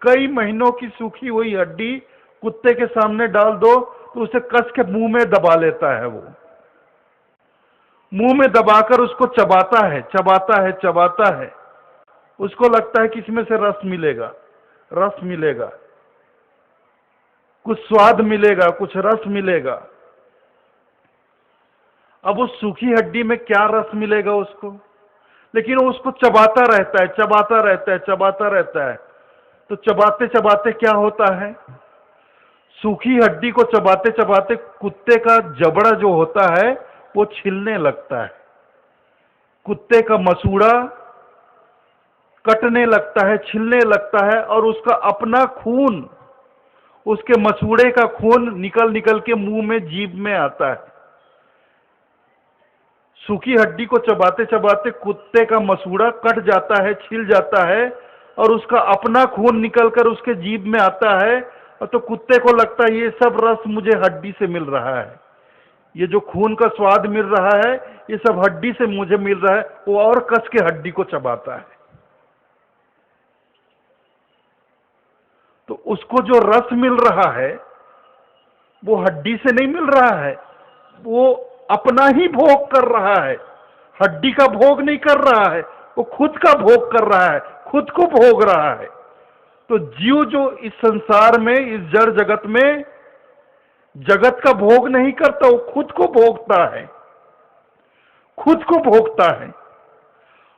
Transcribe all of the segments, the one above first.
कई महीनों की सूखी हुई हड्डी कुत्ते के सामने डाल दो तो उसे कस के मुंह में दबा लेता है। वो मुंह में दबाकर उसको चबाता है, चबाता है, चबाता है। उसको लगता है कि इसमें से रस मिलेगा, रस मिलेगा, कुछ स्वाद मिलेगा, कुछ रस मिलेगा। अब उस सूखी हड्डी में क्या रस मिलेगा उसको? लेकिन वो उसको चबाता रहता है, चबाता रहता है, चबाता रहता है। तो चबाते चबाते क्या होता है? सूखी हड्डी को चबाते चबाते कुत्ते का जबड़ा जो होता है वो छिलने लगता है, कुत्ते का मसूड़ा कटने लगता है, छिलने लगता है, और उसका अपना खून, उसके मसूड़े का खून निकल निकल के मुंह में, जीभ में आता है। सूखी हड्डी को चबाते चबाते कुत्ते का मसूड़ा कट जाता है, छिल जाता है, और उसका अपना खून निकलकर उसके जीभ में आता है। और तो कुत्ते को लगता है ये सब रस मुझे हड्डी से मिल रहा है, ये जो खून का स्वाद मिल रहा है ये सब हड्डी से मुझे मिल रहा है। वो और कस के हड्डी को चबाता है। तो उसको जो रस मिल रहा है वो हड्डी से नहीं मिल रहा है, वो अपना ही भोग कर रहा है, हड्डी का भोग नहीं कर रहा है, वो खुद का भोग कर रहा है, खुद को भोग रहा है। तो जीव जो इस संसार में, इस जड़ जगत में जगत का भोग नहीं करता, वो खुद को भोगता है, खुद को भोगता है।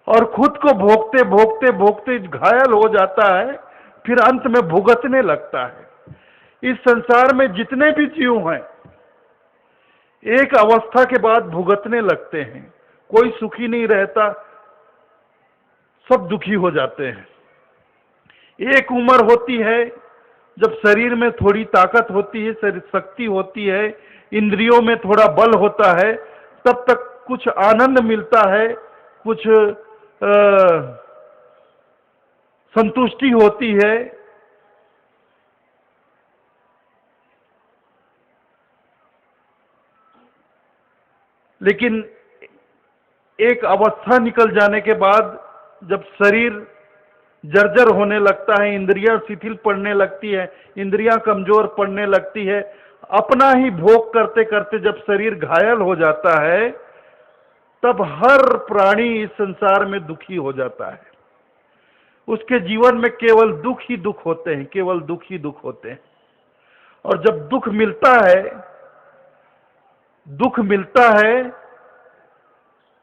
और खुद को भोगते भोगते भोगते घायल हो जाता है, फिर अंत में भुगतने लगता है। इस संसार में जितने भी जीव हैं एक अवस्था के बाद भुगतने लगते हैं। कोई सुखी नहीं रहता, सब दुखी हो जाते हैं। एक उम्र होती है जब शरीर में थोड़ी ताकत होती है, शक्ति होती है, इंद्रियों में थोड़ा बल होता है, तब तक कुछ आनंद मिलता है, कुछ संतुष्टि होती है। लेकिन एक अवस्था निकल जाने के बाद जब शरीर जर्जर होने लगता है, इंद्रियां शिथिल पड़ने लगती है, इंद्रियां कमजोर पड़ने लगती है, अपना ही भोग करते करते जब शरीर घायल हो जाता है, तब हर प्राणी इस संसार में दुखी हो जाता है। उसके जीवन में केवल दुख ही दुख होते हैं, केवल दुख ही दुख होते हैं। और जब दुख मिलता है, दुख मिलता है,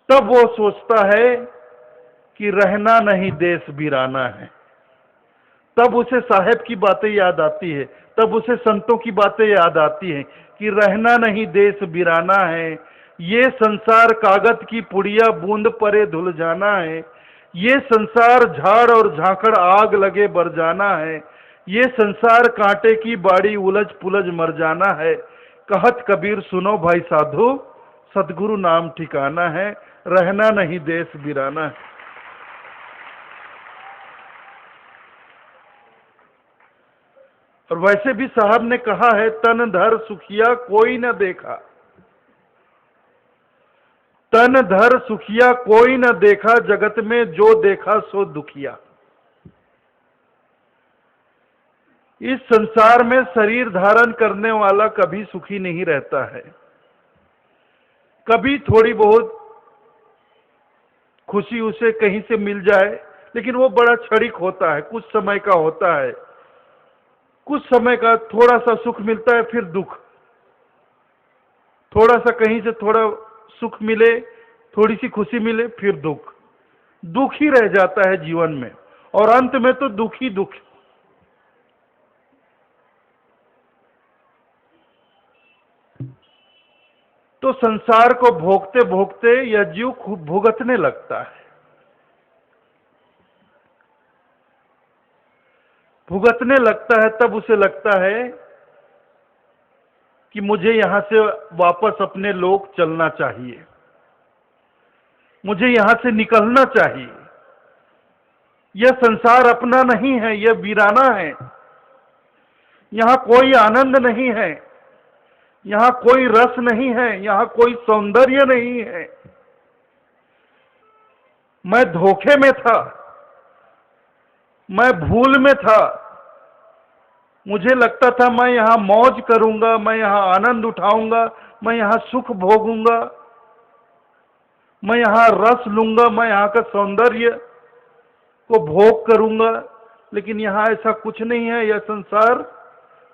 तब वो सोचता है कि रहना नहीं देश वीराना है। तब उसे साहेब की बातें याद आती है, तब उसे संतों की बातें याद आती हैं कि रहना नहीं देश वीराना है, ये संसार कागज की पुड़िया बूंद परे धुल जाना है, ये संसार झाड़ और झांकड़ आग लगे बर जाना है, ये संसार कांटे की बाड़ी उलझ पुलझ मर जाना है। कहत कबीर सुनो भाई साधु, सतगुरु नाम ठिकाना है, रहना नहीं देश वीराना है। और वैसे भी साहब ने कहा है, तन धर सुखिया कोई न देखा, तन धर सुखिया कोई न देखा, जगत में जो देखा सो दुखिया। इस संसार में शरीर धारण करने वाला कभी सुखी नहीं रहता है। कभी थोड़ी बहुत खुशी उसे कहीं से मिल जाए, लेकिन वो बड़ा क्षणिक होता है, कुछ समय का होता है। कुछ समय का थोड़ा सा सुख मिलता है, फिर दुख, थोड़ा सा कहीं से थोड़ा सुख मिले, थोड़ी सी खुशी मिले, फिर दुख, दुख ही रह जाता है जीवन में, और अंत में तो दुख ही दुख। तो संसार को भोगते भोगते यह जीव खूब भुगतने लगता है, भुगतने लगता है। तब उसे लगता है कि मुझे यहां से वापस अपने लोक चलना चाहिए, मुझे यहां से निकलना चाहिए। यह संसार अपना नहीं है, यह वीराना है, यहां कोई आनंद नहीं है, यहां कोई रस नहीं है, यहां कोई सौंदर्य नहीं है। मैं धोखे में था, मैं भूल में था, मुझे लगता था मैं यहाँ मौज करूंगा, मैं यहाँ आनंद उठाऊंगा, मैं यहाँ सुख भोगूंगा, मैं यहाँ रस लूंगा, मैं यहाँ का सौंदर्य को भोग करूंगा। लेकिन यहाँ ऐसा कुछ नहीं है। यह संसार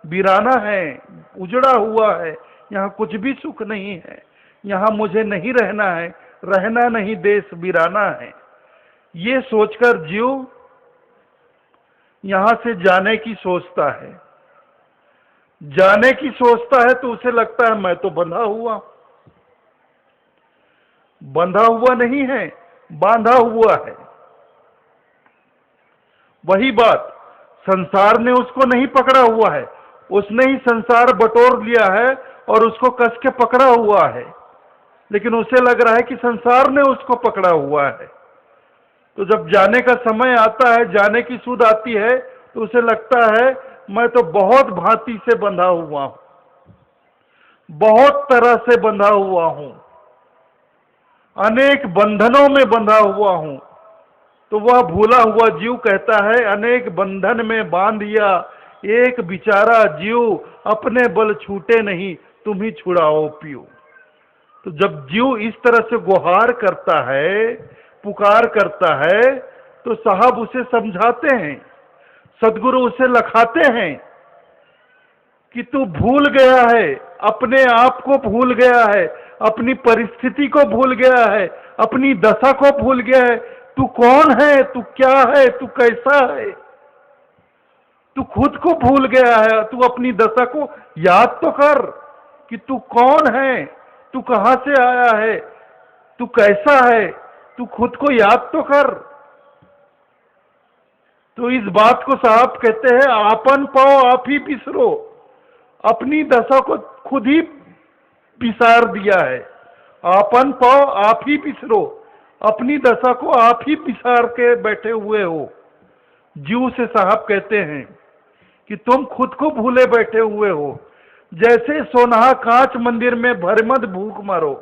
वीराना है, उजड़ा हुआ है। यहाँ कुछ भी सुख नहीं है। यहाँ मुझे नहीं रहना है, रहना नहीं, देश वीराना है। ये सोचकर जीव यहाँ से जाने की सोचता है। जाने की सोचता है तो उसे लगता है मैं तो बंधा हुआ। बंधा हुआ नहीं है, बांधा हुआ है। वही बात, संसार ने उसको नहीं पकड़ा हुआ है, उसने ही संसार बटोर लिया है और उसको कस के पकड़ा हुआ है। लेकिन उसे लग रहा है कि संसार ने उसको पकड़ा हुआ है। तो जब जाने का समय आता है, जाने की सुध आती है, तो उसे लगता है मैं तो बहुत भांति से बंधा हुआ हूं, बहुत तरह से बंधा हुआ हूं, अनेक बंधनों में बंधा हुआ हूं। तो वह भूला हुआ जीव कहता है, अनेक बंधन में बांधिया एक बिचारा जीव, अपने बल छूटे नहीं, तुम ही छुड़ाओ पियो। तो जब जीव इस तरह से गुहार करता है, पुकार करता है, तो साहब उसे समझाते हैं, सदगुरु उसे लखाते हैं कि तू भूल गया है, अपने आप को भूल गया है, अपनी परिस्थिति को भूल गया है, अपनी दशा को भूल गया है। तू कौन है, तू क्या है, तू कैसा है, तू खुद को भूल गया है। तू अपनी दशा को याद तो कर कि तू कौन है, तू कहां से आया है, तू कैसा है, तू खुद को याद तो कर। तो इस बात को साहब कहते हैं, आपन पाओ आप ही पिसरो। अपनी दशा को खुद ही पिसार दिया है। आपन पाओ आप ही पिसरो, अपनी दशा को आप ही पिसार के बैठे हुए हो। जीव से साहब कहते हैं कि तुम खुद को भूले बैठे हुए हो। जैसे सोनाहा कांच मंदिर में भरमद भूख मारो।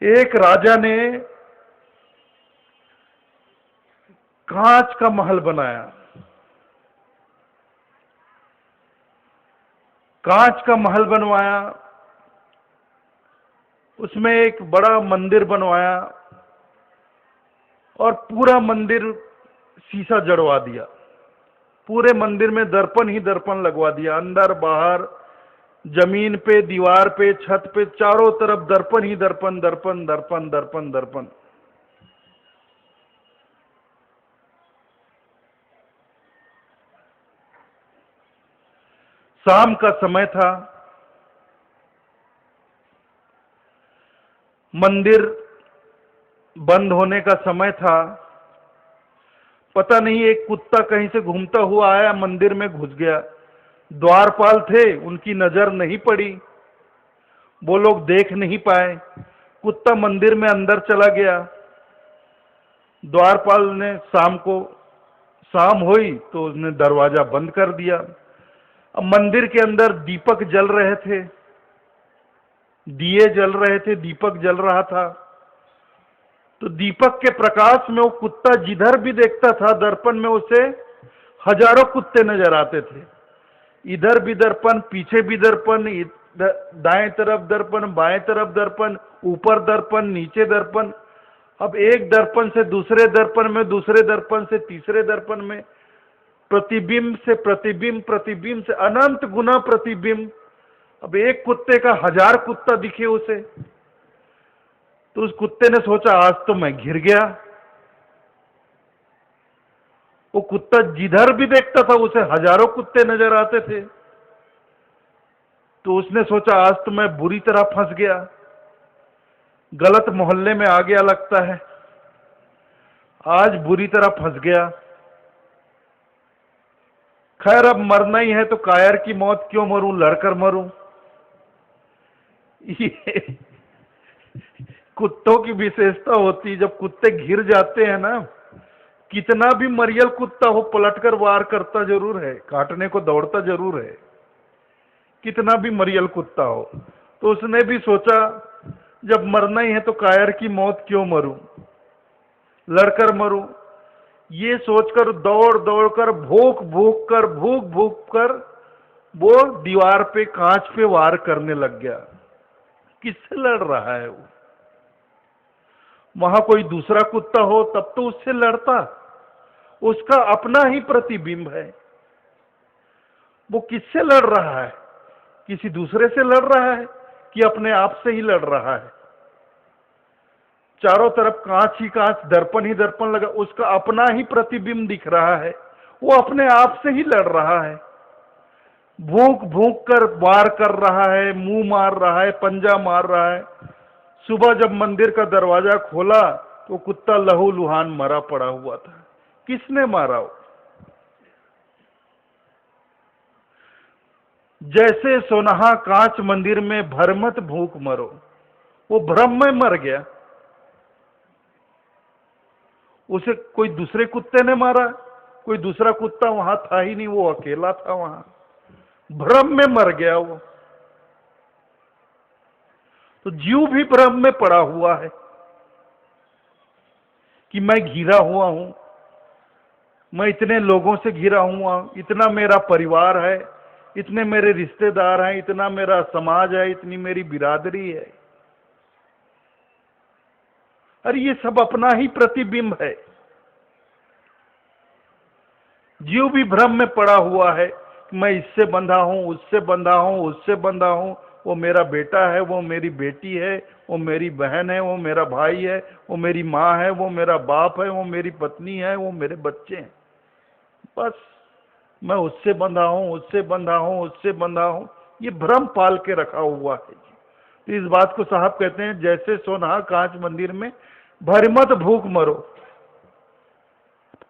एक राजा ने कांच का महल बनाया। कांच का महल बनवाया, उसमें एक बड़ा मंदिर बनवाया और पूरा मंदिर शीशा जड़वा दिया। पूरे मंदिर में दर्पण ही दर्पण लगवा दिया, अंदर बाहर, जमीन पे, दीवार पे, छत पे, चारों तरफ दर्पण ही दर्पण, दर्पण दर्पण दर्पण दर्पण। शाम का समय था, मंदिर बंद होने का समय था। पता नहीं एक कुत्ता कहीं से घूमता हुआ आया, मंदिर में घुस गया। द्वारपाल थे, उनकी नजर नहीं पड़ी, वो लोग देख नहीं पाए। कुत्ता मंदिर में अंदर चला गया। द्वारपाल ने शाम हुई तो उसने दरवाजा बंद कर दिया। अब मंदिर के अंदर दीपक जल रहे थे, दिए जल रहे थे, दीपक जल रहा था। तो दीपक के प्रकाश में वो कुत्ता जिधर भी देखता था, दर्पण में उसे हजारों कुत्ते नजर आते थे। इधर भी दर्पण, पीछे भी दर्पण, दाएं तरफ दर्पण, बाएं तरफ दर्पण, ऊपर दर्पण, नीचे दर्पण। अब एक दर्पण से दूसरे दर्पण में, दूसरे दर्पण से तीसरे दर्पण में, प्रतिबिंब से प्रतिबिंब, प्रतिबिंब से अनंत गुना प्रतिबिंब। अब एक कुत्ते का 1000 कुत्ता दिखे उसे, तो उस कुत्ते ने सोचा आज तो मैं घिर गया। वो कुत्ता जिधर भी देखता था उसे हजारों कुत्ते नजर आते थे। तो उसने सोचा आज तो मैं बुरी तरह फंस गया, गलत मोहल्ले में आ गया लगता है, आज बुरी तरह फंस गया। खैर अब मरना ही है तो कायर की मौत क्यों मरूं, लड़कर मरूं। ये कुत्तों की विशेषता होती है, जब कुत्ते घिर जाते हैं ना, कितना भी मरियल कुत्ता हो पलटकर वार करता जरूर है, काटने को दौड़ता जरूर है, कितना भी मरियल कुत्ता हो। तो उसने भी सोचा जब मरना ही है तो कायर की मौत क्यों मरूं, लड़कर मरूं। ये सोचकर दौड़ दौड़ कर भूख भूख कर वो दीवार पे कांच पे वार करने लग गया। किससे लड़ रहा है वो? वहां कोई दूसरा कुत्ता हो तब तो उससे लड़ता, उसका अपना ही प्रतिबिंब है। वो किससे लड़ रहा है? किसी दूसरे से लड़ रहा है कि अपने आप से ही लड़ रहा है? चारों तरफ कांच ही कांच, दर्पण ही दर्पण लगा, उसका अपना ही प्रतिबिंब दिख रहा है, वो अपने आप से ही लड़ रहा है। भूख भूख कर वार कर रहा है, मुंह मार रहा है, पंजा मार रहा है। सुबह जब मंदिर का दरवाजा खोला तो कुत्ता लहूलुहान मरा पड़ा हुआ था। किसने मारा वो? जैसे सोनाहा कांच मंदिर में भरमत भूख मरो, वो भ्रम में मर गया। उसे कोई दूसरे कुत्ते ने मारा, कोई दूसरा कुत्ता वहां था ही नहीं, वो अकेला था वहां, भ्रम में मर गया वो। तो जीव भी भ्रम में पड़ा हुआ है कि मैं घिरा हुआ हूं, मैं इतने लोगों से घिरा हुआ, इतना मेरा परिवार है, इतने मेरे रिश्तेदार हैं, इतना मेरा समाज है, इतनी मेरी बिरादरी है। अरे ये सब अपना ही प्रतिबिंब है। जीव भी भ्रम में पड़ा हुआ है कि मैं इससे बंधा हूं, उससे बंधा हूं, उससे बंधा हूं, वो मेरा बेटा है, वो मेरी बेटी है, वो मेरी बहन है, वो मेरा भाई है, वो मेरी माँ है, वो मेरा बाप है, वो मेरी पत्नी है, वो मेरे बच्चे हैं। बस मैं उससे बंधा हूं, उससे बंधा हूं, उससे बंधा हूं, ये भ्रम पाल के रखा हुआ है। तो इस बात को साहब कहते हैं, जैसे सोना कांच मंदिर में भरमत भूख मरो।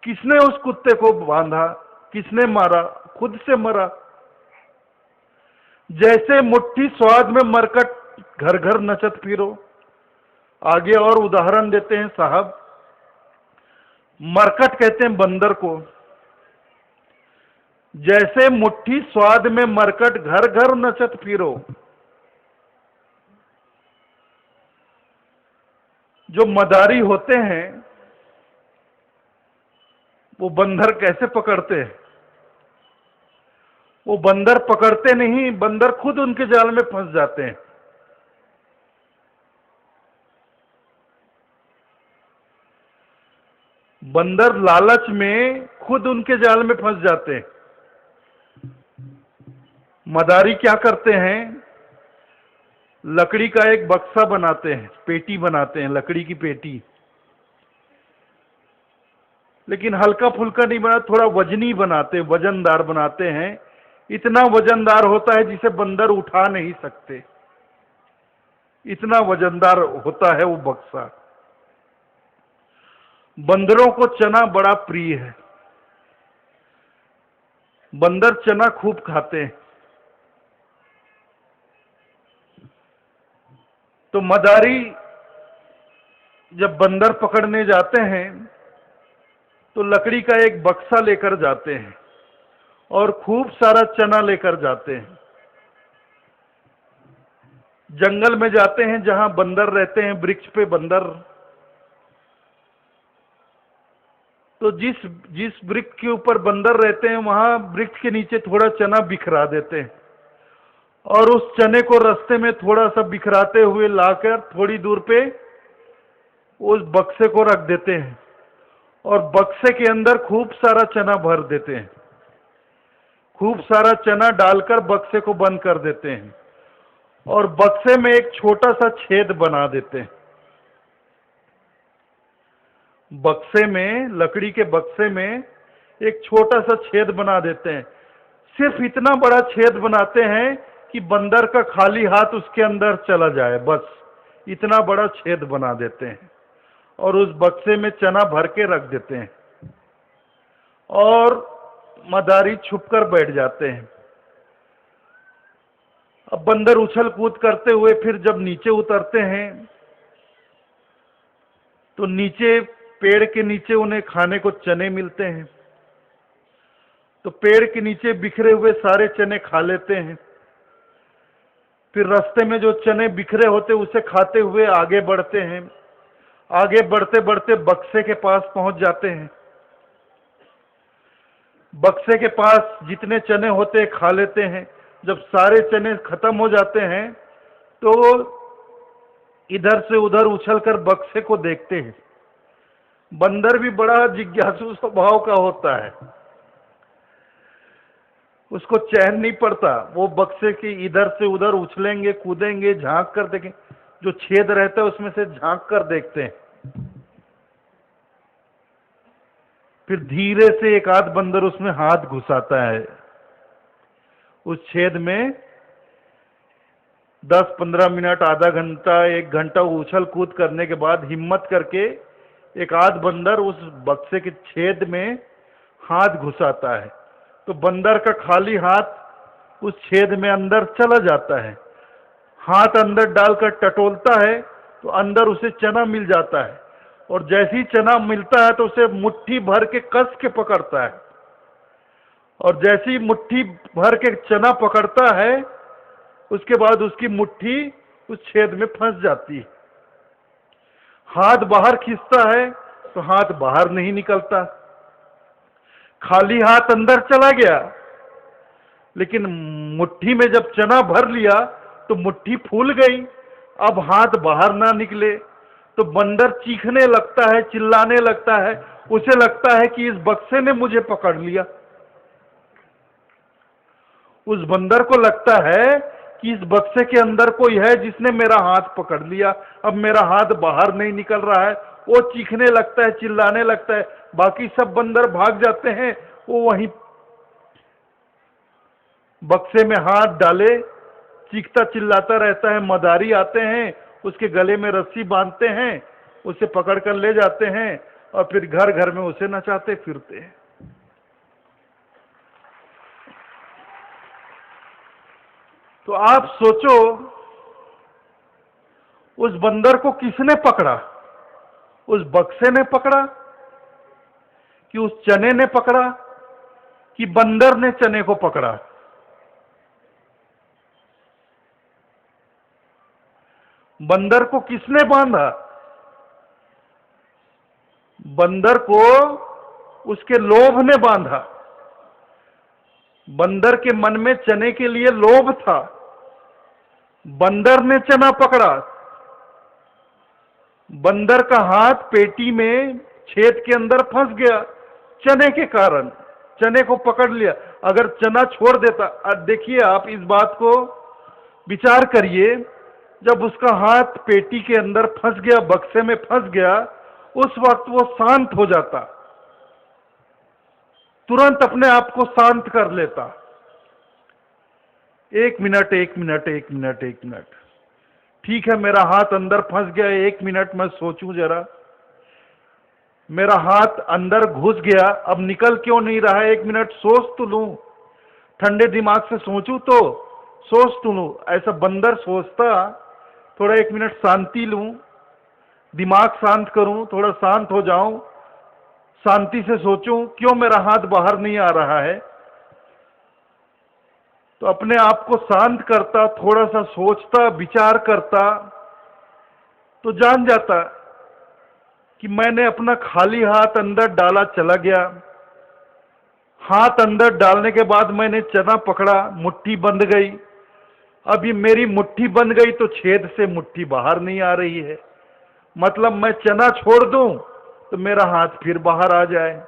किसने उस कुत्ते को बांधा? किसने मारा? खुद से मरा। जैसे मुट्ठी स्वाद में मरकट घर घर नचत फिरो। आगे और उदाहरण देते हैं साहब। मरकट कहते हैं बंदर को। जैसे मुट्ठी स्वाद में मरकट घर घर नचत फिरो। जो मदारी होते हैं वो बंदर कैसे पकड़ते हैं? वो बंदर पकड़ते नहीं, बंदर खुद उनके जाल में फंस जाते हैं। बंदर लालच में खुद उनके जाल में फंस जाते हैं। मदारी क्या करते हैं? लकड़ी का एक बक्सा बनाते हैं, पेटी बनाते हैं, लकड़ी की पेटी, लेकिन हल्का फुल्का नहीं बना, थोड़ा वजनी बनाते हैं, वजनदार बनाते हैं। इतना वजनदार होता है जिसे बंदर उठा नहीं सकते, इतना वजनदार होता है वो बक्सा। बंदरों को चना बड़ा प्रिय है, बंदर चना खूब खाते हैं। तो मदारी जब बंदर पकड़ने जाते हैं तो लकड़ी का एक बक्सा लेकर जाते हैं और खूब सारा चना लेकर जाते हैं। जंगल में जाते हैं जहां बंदर रहते हैं, वृक्ष पे बंदर। तो जिस वृक्ष के ऊपर बंदर रहते हैं वहां वृक्ष के नीचे थोड़ा चना बिखरा देते हैं और उस चने को रास्ते में थोड़ा सा बिखराते हुए लाकर थोड़ी दूर पे उस बक्से को रख देते हैं और बक्से के अंदर खूब सारा चना भर देते हैं। खूब सारा चना डालकर बक्से को बंद कर देते हैं और बक्से में एक छोटा सा छेद बना देते हैं। बक्से में, लकड़ी के बक्से में एक छोटा सा छेद बना देते हैं। सिर्फ इतना बड़ा छेद बनाते हैं कि बंदर का खाली हाथ उसके अंदर चला जाए, बस इतना बड़ा छेद बना देते हैं और उस बक्से में चना भर के रख देते हैं और मदारी छुपकर बैठ जाते हैं। अब बंदर उछल कूद करते हुए फिर जब नीचे उतरते हैं तो नीचे, पेड़ के नीचे उन्हें खाने को चने मिलते हैं। तो पेड़ के नीचे बिखरे हुए सारे चने खा लेते हैं। फिर रास्ते में जो चने बिखरे होते उसे खाते हुए आगे बढ़ते हैं। आगे बढ़ते बढ़ते बक्से के पास पहुंच जाते हैं। बक्से के पास जितने चने होते हैं खा लेते हैं। जब सारे चने खत्म हो जाते हैं तो इधर से उधर उछलकर बक्से को देखते हैं। बंदर भी बड़ा जिज्ञासु स्वभाव का होता है, उसको चैन नहीं पड़ता। वो बक्से के इधर से उधर उछलेंगे, कूदेंगे, झांक कर देखें, जो छेद रहता है उसमें से झांक कर देखते हैं। फिर धीरे से एक आध बंदर उसमें हाथ घुसाता है। उस छेद में 10-15 मिनट, आधा घंटा, 1 घंटा उछल कूद करने के बाद हिम्मत करके एक आध बंदर उस बक्से के छेद में हाथ घुसाता है। तो बंदर का खाली हाथ उस छेद में अंदर चला जाता है। हाथ अंदर डालकर टटोलता है तो अंदर उसे चना मिल जाता है, और जैसे ही चना मिलता है तो उसे मुट्ठी भर के कस के पकड़ता है, और जैसे ही मुट्ठी भर के चना पकड़ता है उसके बाद उसकी मुट्ठी उस छेद में फंस जाती है। हाथ बाहर खींचता है तो हाथ बाहर नहीं निकलता, खाली हाथ अंदर चला गया। लेकिन मुट्ठी में जब चना भर लिया तो मुट्ठी फूल गई, अब हाथ बाहर ना निकले। तो बंदर चीखने लगता है, चिल्लाने लगता है, उसे लगता है कि इस बक्से ने मुझे पकड़ लिया। उस बंदर को लगता है कि इस बक्से के अंदर कोई है जिसने मेरा हाथ पकड़ लिया, अब मेरा हाथ बाहर नहीं निकल रहा है। वो चीखने लगता है, चिल्लाने लगता है, बाकी सब बंदर भाग जाते हैं। वो वहीं बक्से में हाथ डाले चीखता चिल्लाता रहता है। मदारी आते हैं, उसके गले में रस्सी बांधते हैं, उसे पकड़ कर ले जाते हैं और फिर घर घर में उसे नचाते फिरते हैं। तो आप सोचो, उस बंदर को किसने पकड़ा? उस बक्से ने पकड़ा कि उस चने ने पकड़ा कि बंदर ने चने को पकड़ा? बंदर को किसने बांधा? बंदर को उसके लोभ ने बांधा। बंदर के मन में चने के लिए लोभ था, बंदर ने चना पकड़ा। बंदर का हाथ पेटी में छेद के अंदर फंस गया चने के कारण, चने को पकड़ लिया। अगर चना छोड़ देता, देखिए आप इस बात को विचार करिए, जब उसका हाथ पेटी के अंदर फंस गया, बक्से में फंस गया, उस वक्त वो शांत हो जाता, तुरंत अपने आप को शांत कर लेता। 1 मिनट, 1 मिनट, 1 मिनट, 1 मिनट, ठीक है मेरा हाथ अंदर फंस गया, 1 मिनट मैं सोचूं जरा। मेरा हाथ अंदर घुस गया, अब निकल क्यों नहीं रहा है? 1 मिनट सोच तो लूं, ठंडे दिमाग से सोचूं तो सोच तो लूं। ऐसा बंदर सोचता, थोड़ा 1 मिनट शांति लूं, दिमाग शांत करूं, थोड़ा शांत हो जाऊं, शांति से सोचूं क्यों मेरा हाथ बाहर नहीं आ रहा है। तो अपने आप को शांत करता, थोड़ा सा सोचता, विचार करता, तो जान जाता कि मैंने अपना खाली हाथ अंदर डाला, चला गया। हाथ अंदर डालने के बाद मैंने चना पकड़ा, मुट्ठी बंध गई। अभी मेरी मुट्ठी बंध गई तो छेद से मुट्ठी बाहर नहीं आ रही है, मतलब मैं चना छोड़ दूं तो मेरा हाथ फिर बाहर आ जाए।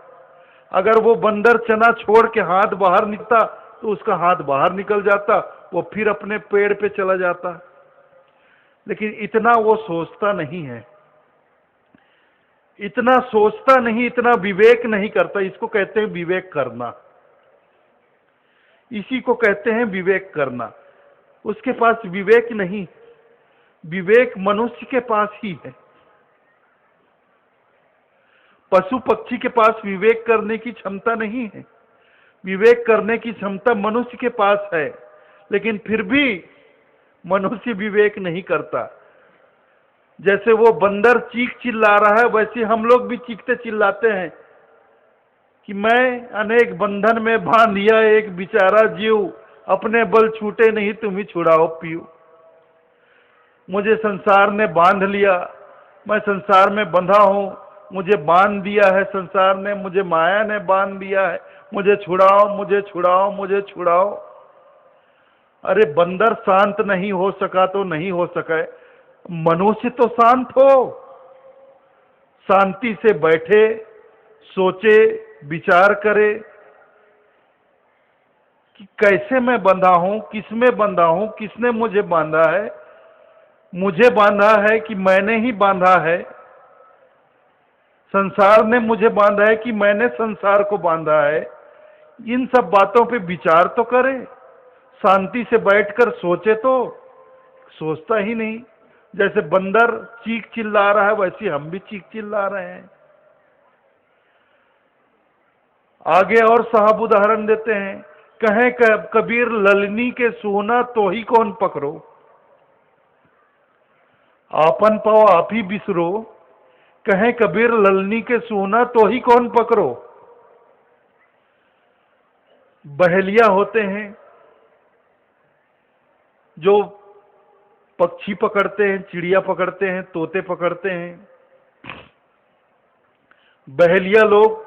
अगर वो बंदर चना छोड़ के हाथ बाहर निकलता तो उसका हाथ बाहर निकल जाता, वो फिर अपने पेड़ पे चला जाता। लेकिन इतना वो सोचता नहीं है, इतना सोचता नहीं, इतना विवेक नहीं करता। इसको कहते हैं विवेक करना, इसी को कहते हैं विवेक करना। उसके पास विवेक नहीं, विवेक मनुष्य के पास ही है। पशु पक्षी के पास विवेक करने की क्षमता नहीं है, विवेक करने की क्षमता मनुष्य के पास है, लेकिन फिर भी मनुष्य विवेक नहीं करता। जैसे वो बंदर चीख चिल्ला रहा है, वैसे हम लोग भी चीखते चिल्लाते हैं कि मैं अनेक बंधन में बांध दिया एक बेचारा जीव, अपने बल छूटे नहीं तुम ही छुड़ाओ पीऊ। मुझे संसार ने बांध लिया, मैं संसार में बंधा हूं, मुझे बांध दिया है संसार ने, मुझे माया ने बांध दिया है, मुझे छुड़ाओ, मुझे छुड़ाओ, मुझे छुड़ाओ। अरे बंदर शांत नहीं हो सका तो नहीं हो सका, मनुष्य तो शांत हो, शांति से बैठे, सोचे, विचार करे कि कैसे मैं बंधा हूं, किसमें बंधा हूं, किसने मुझे बांधा है, मुझे बांधा है कि मैंने ही बांधा है, संसार ने मुझे बांधा है कि मैंने संसार को बांधा है। इन सब बातों पे विचार तो करे, शांति से बैठकर सोचे तो सोचता ही नहीं। जैसे बंदर चीख चिल्ला रहा है वैसे हम भी चीख चिल्ला रहे हैं। आगे और साहब उदाहरण देते हैं, कहें कबीर ललनी के सोना तो ही कौन पकड़ो, आपन पाओ आप ही बिसरो। कहें कबीर ललनी के सोना तो ही कौन पकड़ो। बहेलिया होते हैं जो पक्षी पकड़ते हैं, चिड़िया पकड़ते हैं, तोते पकड़ते हैं। बहेलिया लोग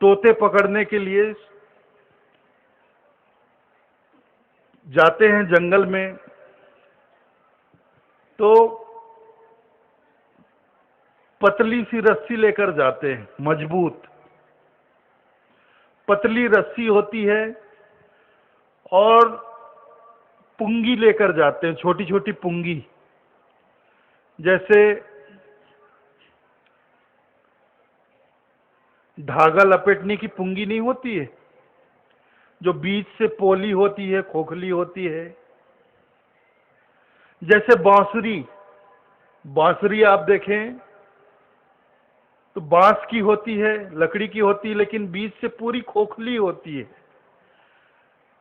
तोते पकड़ने के लिए जाते हैं जंगल में, तो पतली सी रस्सी लेकर जाते हैं, मजबूत पतली रस्सी होती है, और पुंगी लेकर जाते हैं, छोटी छोटी पुंगी, जैसे धागा लपेटने की पुंगी नहीं होती है, जो बीच से पोली होती है, खोखली होती है। जैसे बांसुरी, बांसुरी आप देखें तो बांस की होती है, लकड़ी की होती है, लेकिन बीच से पूरी खोखली होती है।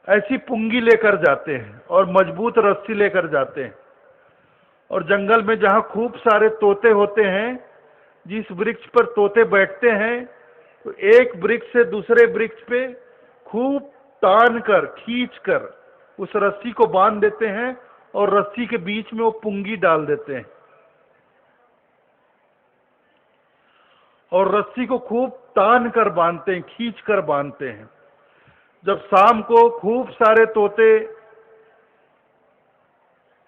ऐसी पुंगी लेकर जाते हैं और मजबूत रस्सी लेकर जाते हैं। और जंगल में जहां खूब सारे तोते होते हैं, जिस वृक्ष पर तोते बैठते हैं, तो एक वृक्ष से दूसरे वृक्ष पे खूब तान कर, खींच कर उस रस्सी को बांध देते हैं और रस्सी के बीच में वो पुंगी डाल देते हैं और रस्सी को खूब तान कर बांधते हैं, खींच कर बांधते हैं। जब शाम को खूब सारे तोते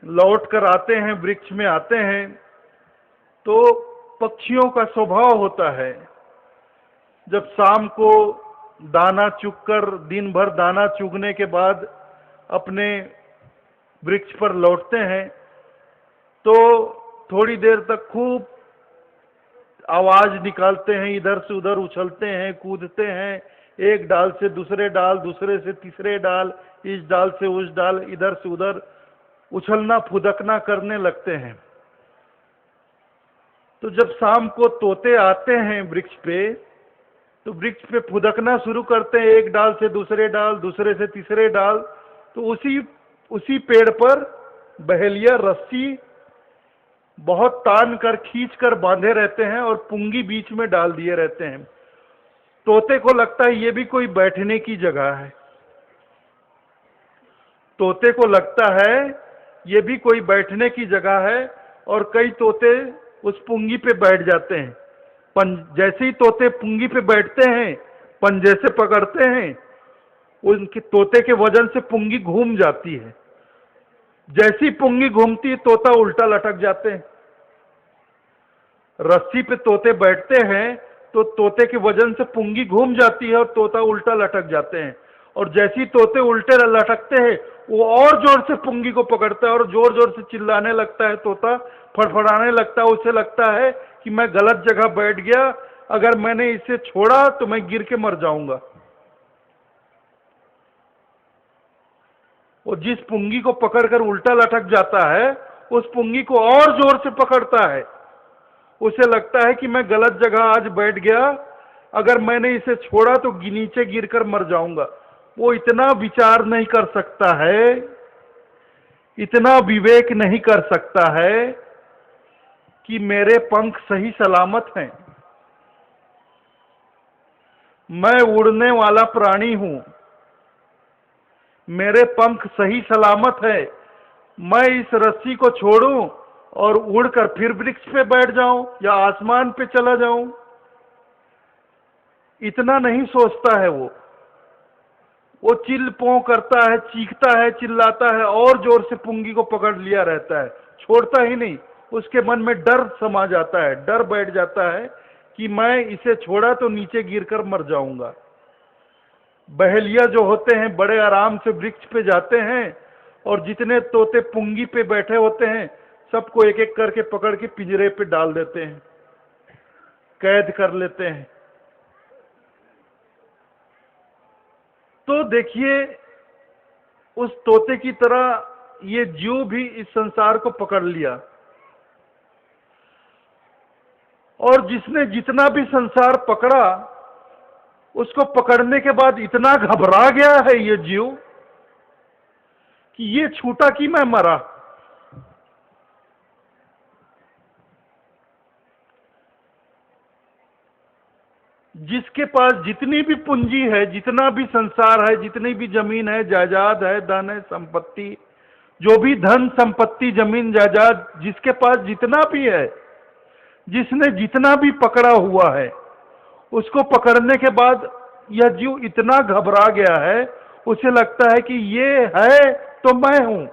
लौट कर आते हैं, वृक्ष में आते हैं, तो पक्षियों का स्वभाव होता है, जब शाम को दाना चुगकर, दिन भर दाना चुगने के बाद अपने वृक्ष पर लौटते हैं, तो थोड़ी देर तक खूब आवाज निकालते हैं, इधर से उधर उछलते हैं, कूदते हैं, एक डाल से दूसरे डाल, दूसरे से तीसरे डाल, इस डाल से उस डाल, इधर से उधर उछलना फुदकना करने लगते हैं। तो जब शाम को तोते आते हैं वृक्ष पे, तो वृक्ष पे फुदकना शुरू करते हैं, एक डाल से दूसरे डाल, दूसरे से तीसरे डाल। तो उसी पेड़ पर बहेलिया रस्सी बहुत तान कर, खींच कर बांधे रहते हैं और पुंगी बीच में डाल दिए रहते हैं। तोते को लगता है ये भी कोई बैठने की जगह है, तोते को लगता है ये भी कोई बैठने की जगह है, और कई तोते उस पुंगी पे बैठ जाते हैं। जैसे ही तोते पुंगी पे बैठते हैं, पंजे से पकड़ते हैं, उनके तोते के वजन से पुंगी घूम जाती है। जैसी पुंगी घूमती है, तोता उल्टा लटक जाते हैं। रस्सी पे तोते बैठते हैं तो तोते के वजन से पुंगी घूम जाती है और तोता उल्टा लटक जाते हैं। और जैसी तोते उल्टे लटकते हैं, वो और जोर से पुंगी को पकड़ता है और जोर जोर से चिल्लाने लगता है, तोता फड़फड़ाने लगता है। उसे लगता है कि मैं गलत जगह बैठ गया, अगर मैंने इसे छोड़ा तो मैं गिर के मर जाऊंगा। वो जिस पुंगी को पकड़कर उल्टा लटक जाता है, उस पुंगी को और जोर से पकड़ता है। उसे लगता है कि मैं गलत जगह आज बैठ गया, अगर मैंने इसे छोड़ा तो नीचे गिरकर मर जाऊंगा। वो इतना विचार नहीं कर सकता है, इतना विवेक नहीं कर सकता है कि मेरे पंख सही सलामत हैं, मैं उड़ने वाला प्राणी हूं, मेरे पंख सही सलामत है, मैं इस रस्सी को छोड़ूं और उड़कर फिर वृक्ष पे बैठ जाऊं या आसमान पे चला जाऊं, इतना नहीं सोचता है वो चिल पों करता है, चीखता है, चिल्लाता है और जोर से पुंगी को पकड़ लिया रहता है, छोड़ता ही नहीं। उसके मन में डर समा जाता है, डर बैठ जाता है कि मैं इसे छोड़ा तो नीचे गिरकर मर जाऊंगा। बहेलिया जो होते हैं बड़े आराम से वृक्ष पे जाते हैं और जितने तोते पुंगी पे बैठे होते हैं सबको एक एक करके पकड़ के पिंजरे पे डाल देते हैं, कैद कर लेते हैं। तो देखिए, उस तोते की तरह ये जीव भी इस संसार को पकड़ लिया, और जिसने जितना भी संसार पकड़ा उसको पकड़ने के बाद इतना घबरा गया है ये जीव कि ये छूटा कि मैं मरा। जिसके पास जितनी भी पूंजी है, जितना भी संसार है, जितनी भी जमीन है, जायदाद है, धन है, संपत्ति, जो भी धन संपत्ति जमीन जायदाद जिसके पास जितना भी है, जिसने जितना भी पकड़ा हुआ है, उसको पकड़ने के बाद यह जीव इतना घबरा गया है, उसे लगता है कि ये है तो मैं हूं,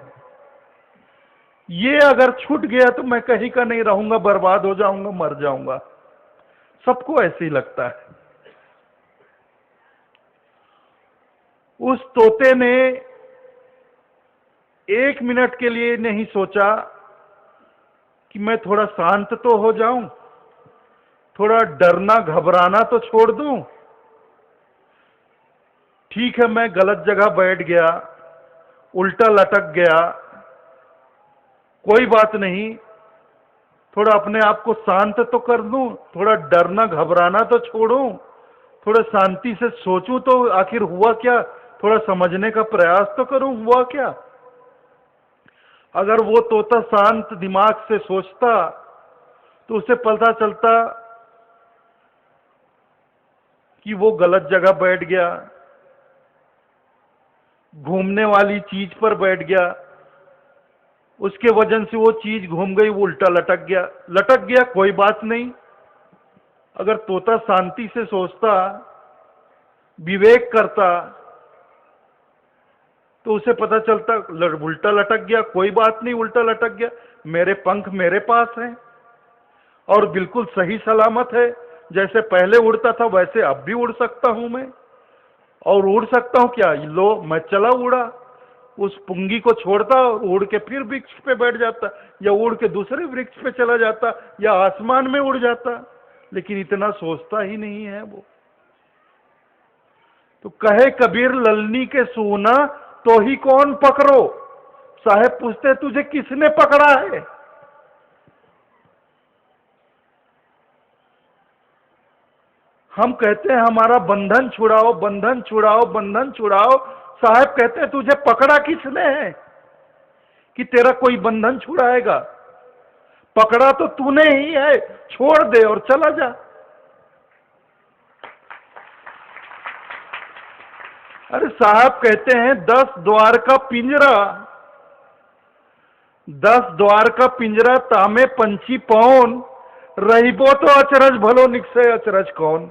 ये अगर छूट गया तो मैं कहीं का नहीं रहूंगा, बर्बाद हो जाऊंगा, मर जाऊंगा। सबको ऐसे ही लगता है। उस तोते ने 1 मिनट के लिए नहीं सोचा कि मैं थोड़ा शांत तो हो जाऊं, थोड़ा डरना घबराना तो छोड़ दूं। ठीक है, मैं गलत जगह बैठ गया, उल्टा लटक गया, कोई बात नहीं, थोड़ा अपने आप को शांत तो कर दूं, थोड़ा डरना घबराना तो छोड़ूं, थोड़ा शांति से सोचूं तो आखिर हुआ क्या, थोड़ा समझने का प्रयास तो करूं हुआ क्या। अगर वो तोता शांत दिमाग से सोचता तो उसे पता चलता कि वो गलत जगह बैठ गया, घूमने वाली चीज पर बैठ गया, उसके वजन से वो चीज घूम गई, वो उल्टा लटक गया, कोई बात नहीं। अगर तोता शांति से सोचता, विवेक करता, तो उसे पता चलता उल्टा लटक गया, कोई बात नहीं, उल्टा लटक गया, मेरे पंख मेरे पास हैं और बिल्कुल सही सलामत है, जैसे पहले उड़ता था वैसे अब भी उड़ सकता हूं मैं, और उड़ सकता हूं क्या, लो मैं चला उड़ा, उस पुंगी को छोड़ता और उड़ के फिर वृक्ष पे बैठ जाता, या उड़ के दूसरे वृक्ष पे चला जाता, या आसमान में उड़ जाता, लेकिन इतना सोचता ही नहीं है वो। तो कहे कबीर ललनी के सूना तो ही कौन पकड़ो, साहेब पूछते तुझे किसने पकड़ा है। हम कहते हैं हमारा बंधन छुड़ाओ, बंधन छुड़ाओ, बंधन छुड़ाओ, साहब कहते हैं तुझे पकड़ा किसने है कि तेरा कोई बंधन छुड़ाएगा, पकड़ा तो तूने ही है, छोड़ दे और चला जा। अरे साहब कहते हैं 10 द्वार का पिंजरा, 10 द्वार का पिंजरा तामे पंछी पौन, रहीबो तो अचरज भलो निकसे अचरज कौन।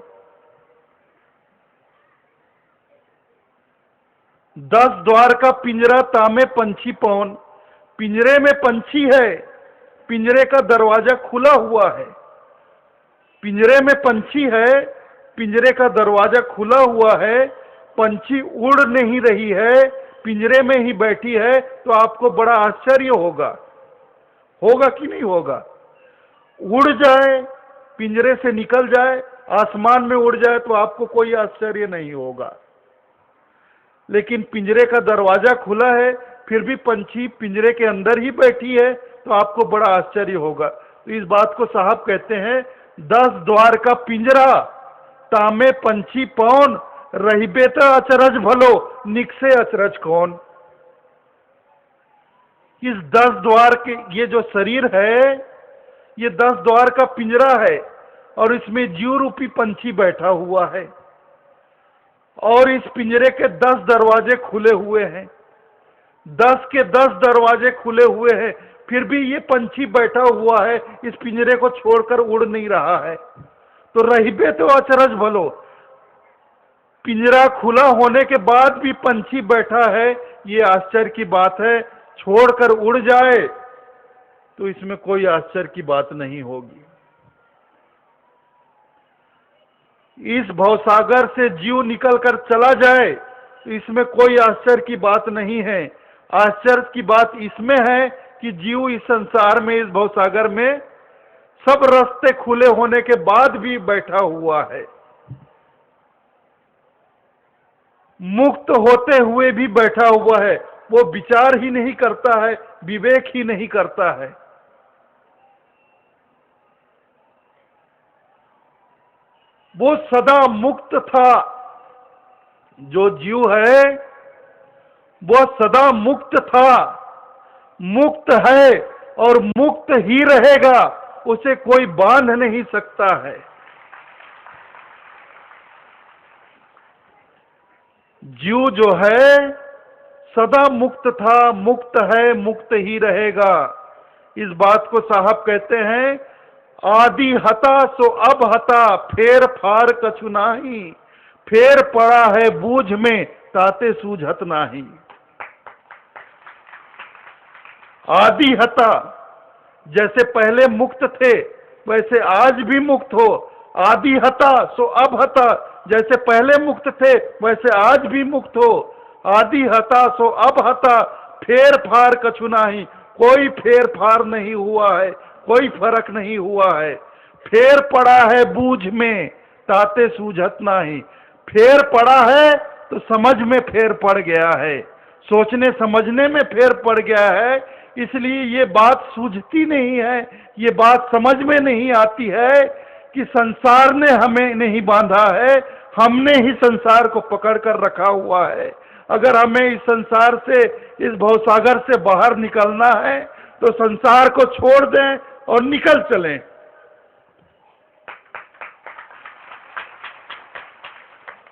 10 द्वार का पिंजरा तामे पंछी पौन, पिंजरे में पंछी है, पिंजरे का दरवाजा खुला हुआ है, पिंजरे में पंछी है, पिंजरे का दरवाजा खुला हुआ है, पंछी उड़ नहीं रही है, पिंजरे में ही बैठी है, तो आपको बड़ा आश्चर्य होगा कि नहीं होगा। उड़ जाए, पिंजरे से निकल जाए, आसमान में उड़ जाए तो आपको कोई आश्चर्य नहीं होगा, लेकिन पिंजरे का दरवाजा खुला है फिर भी पंछी पिंजरे के अंदर ही बैठी है तो आपको बड़ा आश्चर्य होगा। तो इस बात को साहब कहते हैं 10 द्वार का पिंजरा तामे पंछी पौन, रहीबे तो अचरज भलो निकसे अचरज कौन। इस 10 द्वार के ये जो शरीर है ये 10 द्वार का पिंजरा है और इसमें जीव रूपी पंछी बैठा हुआ है और इस पिंजरे के 10 दरवाजे खुले हुए हैं, 10 के 10 दरवाजे खुले हुए हैं, फिर भी ये पंछी बैठा हुआ है, इस पिंजरे को छोड़कर उड़ नहीं रहा है। तो रहिबे तो अचरज भलो, पिंजरा खुला होने के बाद भी पंछी बैठा है, ये आश्चर्य की बात है। छोड़कर उड़ जाए तो इसमें कोई आश्चर्य की बात नहीं होगी। इस भवसागर से जीव निकलकर चला जाए तो इसमें कोई आश्चर्य की बात नहीं है। आश्चर्य की बात इसमें है कि जीव इस संसार में, इस भवसागर में सब रास्ते खुले होने के बाद भी बैठा हुआ है, मुक्त होते हुए भी बैठा हुआ है। वो विचार ही नहीं करता है, विवेक ही नहीं करता है। वो सदा मुक्त था। जो जीव है वो सदा मुक्त था, मुक्त है और मुक्त ही रहेगा, उसे कोई बांध नहीं सकता है। जीव जो है सदा मुक्त था, मुक्त है, मुक्त ही रहेगा। इस बात को साहब कहते हैं, आदि हता सो अब हता, फेर फार कछु नाही, फेर पड़ा है बूझ में ताते सूझत नाही। आदि हता, जैसे पहले मुक्त थे वैसे आज भी मुक्त हो। आदि हता सो अब हता, जैसे पहले मुक्त थे वैसे आज भी मुक्त हो। आदि हता सो अब हता, फेर फार कछु नाही, कोई फेर फार नहीं हुआ है, कोई फर्क नहीं हुआ है। फेर पड़ा है बूझ में ताते सूझत नाही, फेर पड़ा है तो समझ में फेर पड़ गया है, सोचने समझने में फेर पड़ गया है। इसलिए ये बात सूझती नहीं है, ये बात समझ में नहीं आती है कि संसार ने हमें नहीं बांधा है, हमने ही संसार को पकड़ कर रखा हुआ है। अगर हमें इस संसार से, इस भवसागर से बाहर निकलना है तो संसार को छोड़ दें और निकल चलें।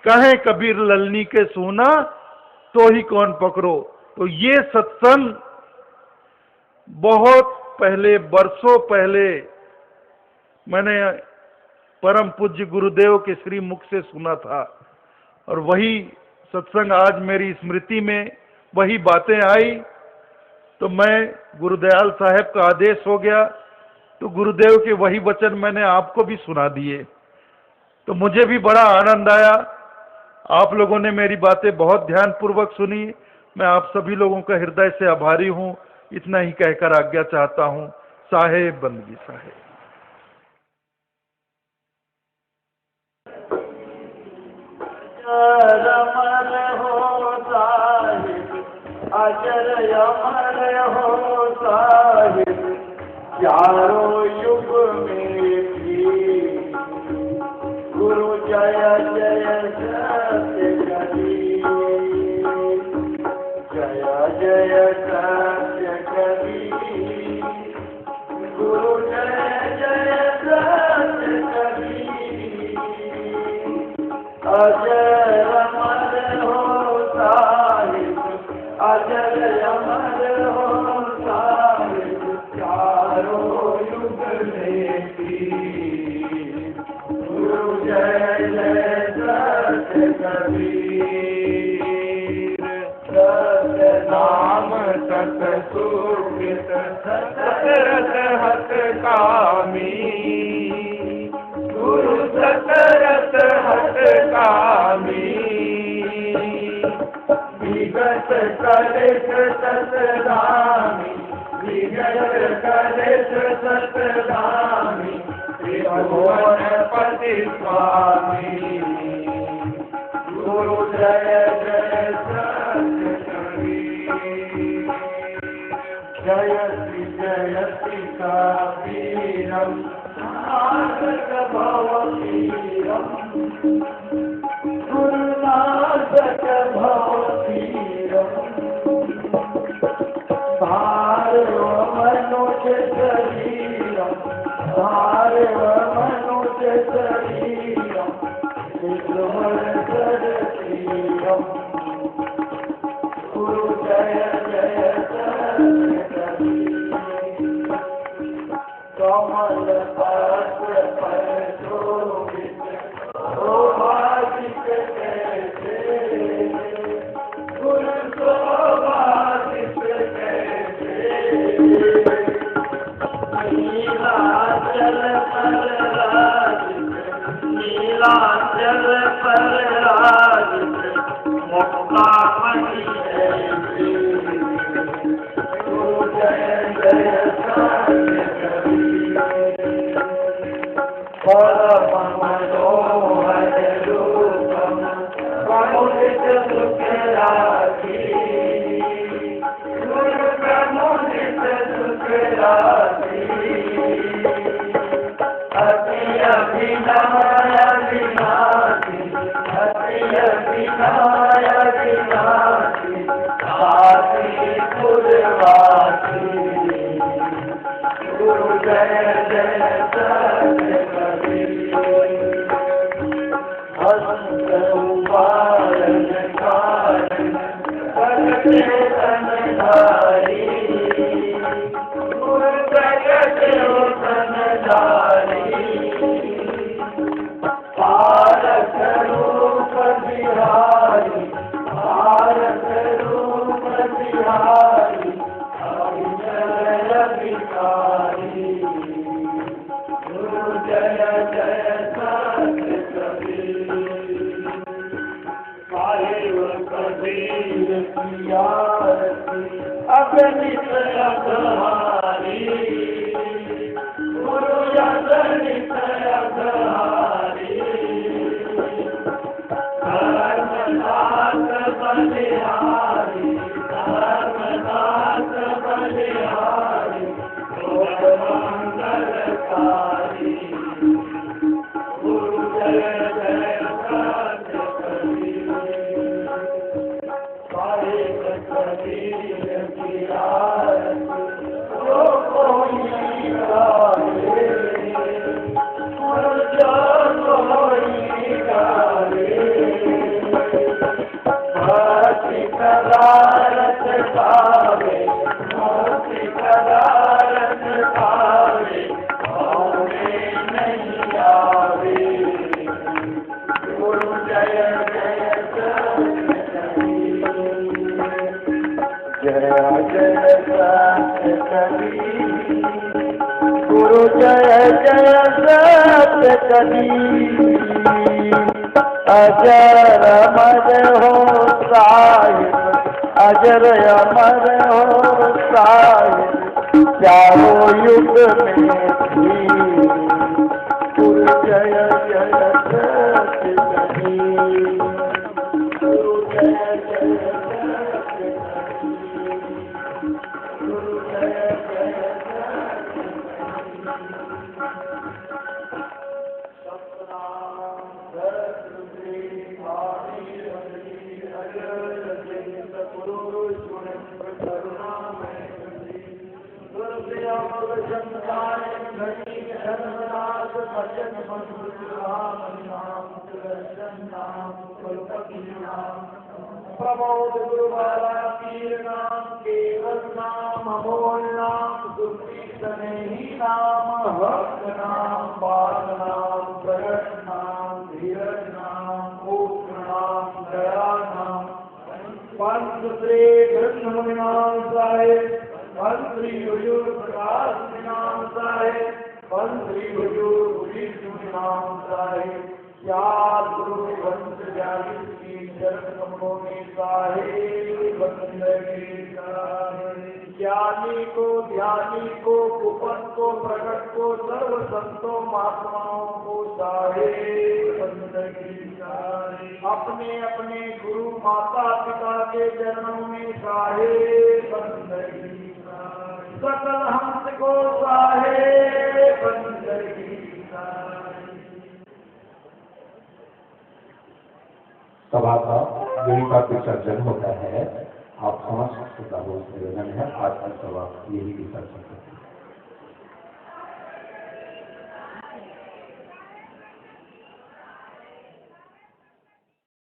कहे कबीर ललनी के सोना तो ही कौन पकड़ो। तो ये सत्संग बहुत पहले, वर्षों पहले मैंने परम पूज्य गुरुदेव के श्री मुख से सुना था, और वही सत्संग आज मेरी स्मृति में वही बातें आई। तो मैं, गुरुदयाल साहब का आदेश हो गया तो गुरुदेव के वही वचन मैंने आपको भी सुना दिए। तो मुझे भी बड़ा आनंद आया। आप लोगों ने मेरी बातें बहुत ध्यानपूर्वक सुनी। मैं आप सभी लोगों का हृदय से आभारी हूँ। इतना ही कहकर आज्ञा चाहता हूँ। साहेब बंदगी साहेब। अमर हो साहिब, अजर अमर हो साहिब, चारों युग में भी गुरु जय जय सत्य कबीर, जय जय सत्य कबीर, गुरु जय जय सत्य कबीर। अजर अमर हो साहिब, अजर अमर हो साहिब, चारों युग में भी गुरु जय जय सत्य कबीर। सत्य नाम सत सुकृत, सतरथ हत कामी, गुरु सतरथ हत कामी। विगत कलेश सतगामी, विगत कलेश सतगामी, त्रिभुवन पति स्वामी। गुरु जय जय सत्य कबीर, जयति जयति कबीरम, नासक भवतीरम, गुरुनासक भवतीरम। भारव मनुज शरीरम, भारव मनुज शरीरम, विद्रुमण शरीरम। गुरु जय जय सत्य कबीर। कामनी जयती गुरु जय जय सत्य कबीर परम मनोहर रूपम प्रमुदित सुख राखी गुरु प्रमुदित सुख राखी अति अभिनय विनाशी अति अभिनय विनाशी काशी पुरवासी गुरु जय जय सत्य कबीर हस्त उपारण कारण प्रगटे तनधारी गुरु प्रगटे तनधारी पारक रूप बिहारी पारक रूप बिहारी अविचल विकारी गुरु जय जय सत्य कबीर साहिब कबीर की आरती अगणित अघहारी गुरु अगणित अघहारी धर्मदास बलिहारी धर्मदास बलिहारी लोक मंगलकारी गुरु जय जय सत्य कबीर साहिब कबीर की आरती जो कोई गावे गुरु जो कोई गावे भक्ति कदारत पावे मोक्ति कदारत पावे भावे नहीं आवे गुरु जय जय सत्य कबीर जय जय सत्य कबीर गुरु जय जय सत्य कबीर अजर अमर हो साहिब अजर अमर हो साहिब चारों युग में भी गुरु जय जय सत्य कबीर गुरु जय जय सत्य कबीर गुरु जय जय प्रमोद गुरुवाला पीर नाम केवल नाम अमोल नाम दुर्विषण ही नाम भक्त नाम बाल नाम प्रगट नाम धीरज नाम पुत्र नाम दया नाम पंत श्री कृष्ण मुनि नाम साहेब पंत श्री हुजूर प्रकाश नाम साहेब पंत श्री हुजूर विष्णु नाम साहेब चार गुरु वंश जाति की चरण कमलों में साहेब बंदगी ज्ञानी को ध्यानी को कुपन को प्रकट को सर्व संतों महात्माओं को साहेब बंदगी अपने अपने गुरु माता पिता के चरणों में साहेब बंदगी सकल हंस को साहेब बंदगी सभा का यही का विसर्जन होता है। आप समस्त श्रोताओं से निवेदन है आज का सभा यही विसर्जन करते हैं।